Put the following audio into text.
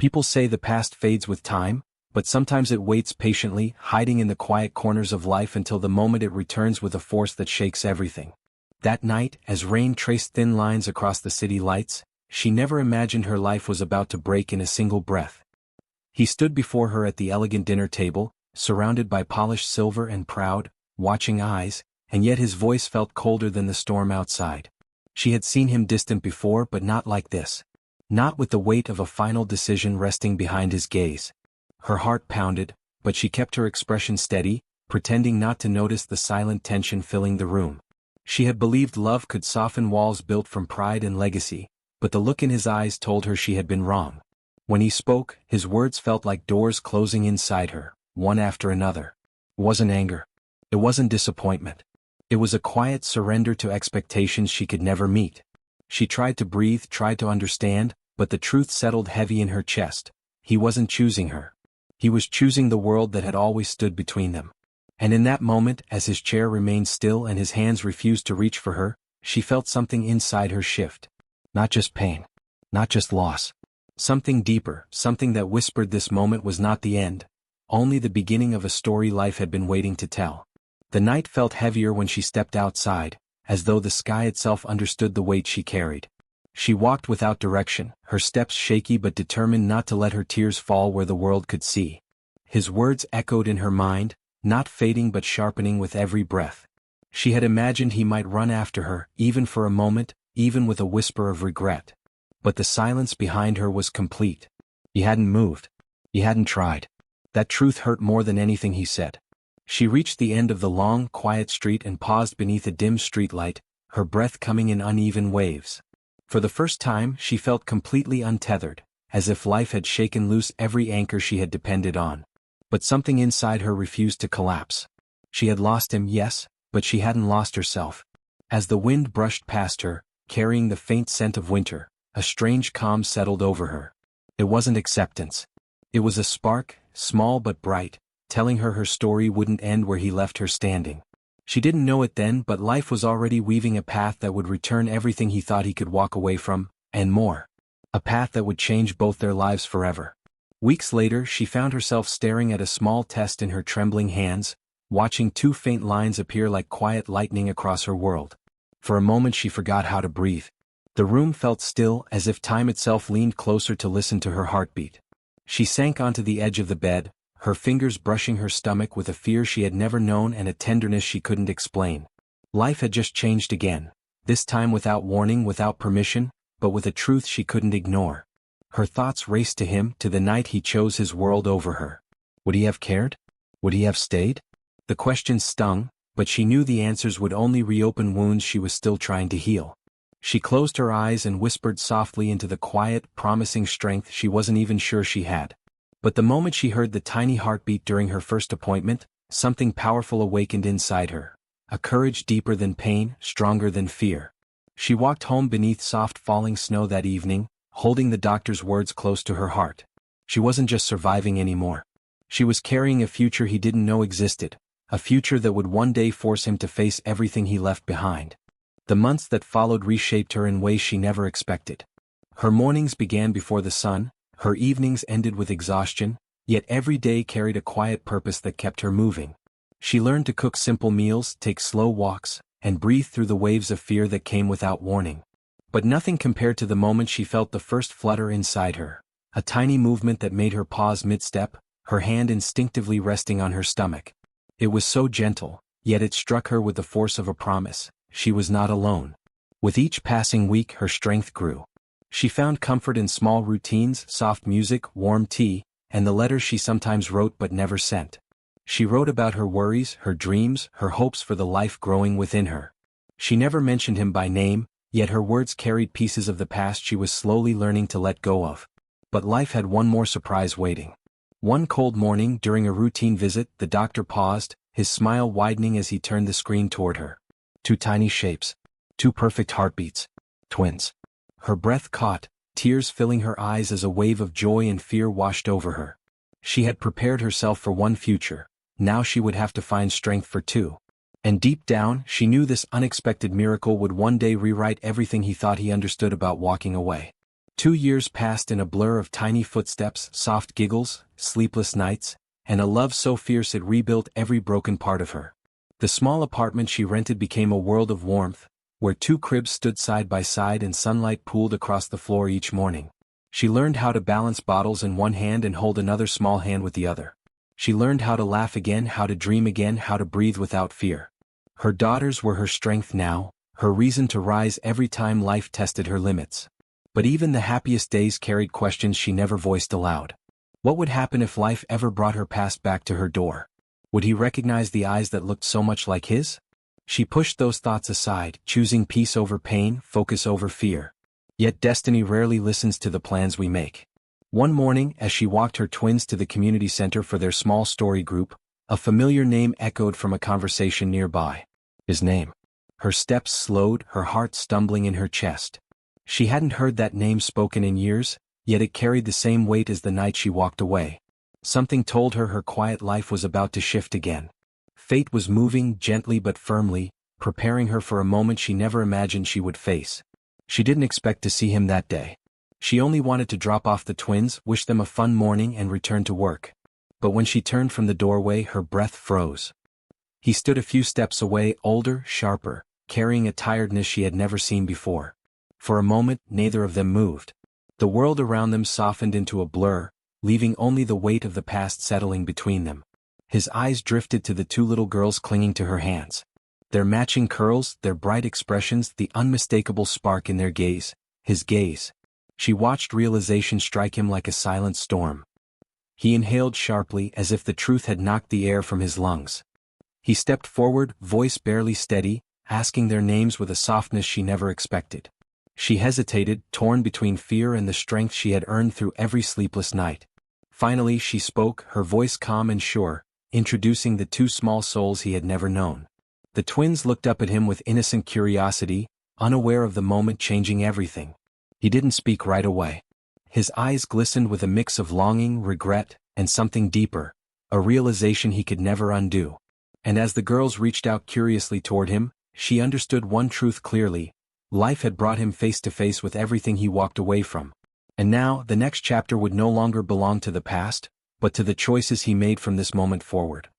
People say the past fades with time, but sometimes it waits patiently, hiding in the quiet corners of life until the moment it returns with a force that shakes everything. That night, as rain traced thin lines across the city lights, she never imagined her life was about to break in a single breath. He stood before her at the elegant dinner table, surrounded by polished silver and proud, watching eyes, and yet his voice felt colder than the storm outside. She had seen him distant before, but not like this. Not with the weight of a final decision resting behind his gaze. Her heart pounded, but she kept her expression steady, pretending not to notice the silent tension filling the room. She had believed love could soften walls built from pride and legacy, but the look in his eyes told her she had been wrong. When he spoke, his words felt like doors closing inside her, one after another. It wasn't anger. It wasn't disappointment. It was a quiet surrender to expectations she could never meet. She tried to breathe, tried to understand, but the truth settled heavy in her chest. He wasn't choosing her. He was choosing the world that had always stood between them. And in that moment, as his chair remained still and his hands refused to reach for her, she felt something inside her shift. Not just pain. Not just loss. Something deeper, something that whispered this moment was not the end, only the beginning of a story life had been waiting to tell. The night felt heavier when she stepped outside, as though the sky itself understood the weight she carried. She walked without direction, her steps shaky but determined not to let her tears fall where the world could see. His words echoed in her mind, not fading but sharpening with every breath. She had imagined he might run after her, even for a moment, even with a whisper of regret. But the silence behind her was complete. He hadn't moved. He hadn't tried. That truth hurt more than anything he said. She reached the end of the long, quiet street and paused beneath a dim streetlight, her breath coming in uneven waves. For the first time, she felt completely untethered, as if life had shaken loose every anchor she had depended on. But something inside her refused to collapse. She had lost him, yes, but she hadn't lost herself. As the wind brushed past her, carrying the faint scent of winter, a strange calm settled over her. It wasn't acceptance. It was a spark, small but bright, telling her story wouldn't end where he left her standing. She didn't know it then, but life was already weaving a path that would return everything he thought he could walk away from, and more. A path that would change both their lives forever. Weeks later, she found herself staring at a small test in her trembling hands, watching two faint lines appear like quiet lightning across her world. For a moment she forgot how to breathe. The room felt still, as if time itself leaned closer to listen to her heartbeat. She sank onto the edge of the bed, her fingers brushing her stomach with a fear she had never known and a tenderness she couldn't explain. Life had just changed again, this time without warning, without permission, but with a truth she couldn't ignore. Her thoughts raced to him, to the night he chose his world over her. Would he have cared? Would he have stayed? The questions stung, but she knew the answers would only reopen wounds she was still trying to heal. She closed her eyes and whispered softly into the quiet, promising strength she wasn't even sure she had. But the moment she heard the tiny heartbeat during her first appointment, something powerful awakened inside her. A courage deeper than pain, stronger than fear. She walked home beneath soft falling snow that evening, holding the doctor's words close to her heart. She wasn't just surviving anymore. She was carrying a future he didn't know existed, a future that would one day force him to face everything he left behind. The months that followed reshaped her in ways she never expected. Her mornings began before the sun, her evenings ended with exhaustion, yet every day carried a quiet purpose that kept her moving. She learned to cook simple meals, take slow walks, and breathe through the waves of fear that came without warning. But nothing compared to the moment she felt the first flutter inside her, a tiny movement that made her pause mid-step, her hand instinctively resting on her stomach. It was so gentle, yet it struck her with the force of a promise. She was not alone. With each passing week, her strength grew. She found comfort in small routines, soft music, warm tea, and the letters she sometimes wrote but never sent. She wrote about her worries, her dreams, her hopes for the life growing within her. She never mentioned him by name, yet her words carried pieces of the past she was slowly learning to let go of. But life had one more surprise waiting. One cold morning, during a routine visit, the doctor paused, his smile widening as he turned the screen toward her. Two tiny shapes. Two perfect heartbeats. Twins. Her breath caught, tears filling her eyes as a wave of joy and fear washed over her. She had prepared herself for one future, now she would have to find strength for two. And deep down, she knew this unexpected miracle would one day rewrite everything he thought he understood about walking away. 2 years passed in a blur of tiny footsteps, soft giggles, sleepless nights, and a love so fierce it rebuilt every broken part of her. The small apartment she rented became a world of warmth, where two cribs stood side by side and sunlight pooled across the floor each morning. She learned how to balance bottles in one hand and hold another small hand with the other. She learned how to laugh again, how to dream again, how to breathe without fear. Her daughters were her strength now, her reason to rise every time life tested her limits. But even the happiest days carried questions she never voiced aloud. What would happen if life ever brought her past back to her door? Would he recognize the eyes that looked so much like his? She pushed those thoughts aside, choosing peace over pain, focus over fear. Yet destiny rarely listens to the plans we make. One morning, as she walked her twins to the community center for their small story group, a familiar name echoed from a conversation nearby. His name. Her steps slowed, her heart stumbling in her chest. She hadn't heard that name spoken in years, yet it carried the same weight as the night she walked away. Something told her her quiet life was about to shift again. Fate was moving gently but firmly, preparing her for a moment she never imagined she would face. She didn't expect to see him that day. She only wanted to drop off the twins, wish them a fun morning and return to work. But when she turned from the doorway, her breath froze. He stood a few steps away, older, sharper, carrying a tiredness she had never seen before. For a moment, neither of them moved. The world around them softened into a blur, leaving only the weight of the past settling between them. His eyes drifted to the two little girls clinging to her hands. Their matching curls, their bright expressions, the unmistakable spark in their gaze, his gaze. She watched realization strike him like a silent storm. He inhaled sharply as if the truth had knocked the air from his lungs. He stepped forward, voice barely steady, asking their names with a softness she never expected. She hesitated, torn between fear and the strength she had earned through every sleepless night. Finally she spoke, her voice calm and sure, introducing the two small souls he had never known. The twins looked up at him with innocent curiosity, unaware of the moment changing everything. He didn't speak right away. His eyes glistened with a mix of longing, regret, and something deeper, a realization he could never undo. And as the girls reached out curiously toward him, she understood one truth clearly. Life had brought him face to face with everything he walked away from. And now, the next chapter would no longer belong to the past, but to the choices he made from this moment forward.